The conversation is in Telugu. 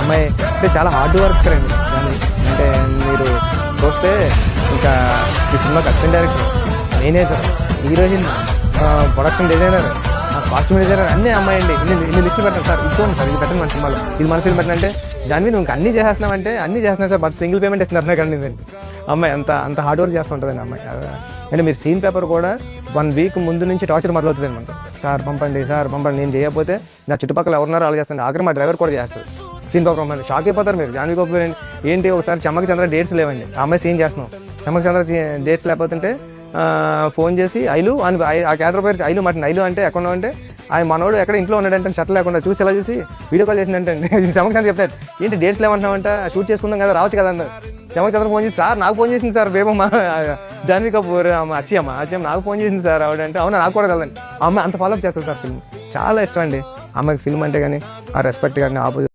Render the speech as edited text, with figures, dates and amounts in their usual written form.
అమ్మాయి అంటే చాలా హార్డ్ వర్కర్ అండి దాన్ని. అంటే మీరు చూస్తే ఇంకా ఈ cinema assistant director, manager, heroine, production designer, costume designer అన్నీ అమ్మాయి అండి. ఇన్ని లిస్టులు పెట్టండి సార్, ఇచ్చుకోండి సార్, ఇది పెట్టండి మన సినిమాలో, ఇది మన ఫిల్మ్ పెట్టండి అంటే దాన్ని నువ్వు అన్నీ చేసేస్తున్నావంటే అన్నీ చేస్తున్నావు సార్, బట్ సింగిల్ పేమెంట్ ఇస్తున్నారు నాకు అండి. అమ్మాయి అంత హార్డ్ వర్క్ చేస్తూ ఉంటుందండి అమ్మాయి. అంటే మీరు సీన్ పేపర్ కూడా 1 వీక్ ముందు నుంచి టార్చర్ మొదలవుతుంది అనమాట. సార్ పంపండి, నేను చేయకపోతే నా చుట్టుపక్కల ఎవరున్నారో వాళ్ళు చేస్తాను, ఆఖరి మా డ్రైవర్ కూడా చేస్తారు. సీన్ పేపర్ పంపండి, షాక్ అయిపోతారు మీరు. జాన్వీ కపూర్ ఏంటి ఒకసారి చమ్మకి చంద్ర డేట్స్ లేవండి, ఆ అమ్మాయి సీన్ చేస్తున్నాం, చమ్మకి చంద్ర డేట్స్ లేకపోతుంటే ఫోన్ చేసి ఐలు అని, ఆ క్యారెక్టర్ పేరు ఐలు మాట, ఐలు అంటే ఎక్కడ అంటే ఆయన మనోడు ఎక్కడ ఇంట్లో ఉన్నాడంటే షర్ట్ లేకుండా చూసి ఎలా చూసి వీడియో కాల్ చేసిందంటే చమ్మకి చంద్ర చెప్తాడు, ఏంటి డేట్స్ లేవంటున్నామంట, షూట్ చేసుకుందాం కదా, రావచ్చు కదా అన్నారు. చమ్మకి చంద్ర ఫోన్ చేసి, సార్ నాకు ఫోన్ చేసింది సార్, బేబమ్మ జాన్వీ కపూర్ అచ్చమ్మ నాకు ఫోన్ చేసింది సార్ ఆవిడంటే, అవునా నాకు కూడా కదండి. అమ్మాయి అంత ఫాలోఅప్ చేస్తారు సార్. ఫిల్మ్ చాలా ఇష్టం అండి అమ్మాయికి, ఫిల్మ్ అంటే కానీ ఆ రెస్పెక్ట్ కానీ ఆపోజిట్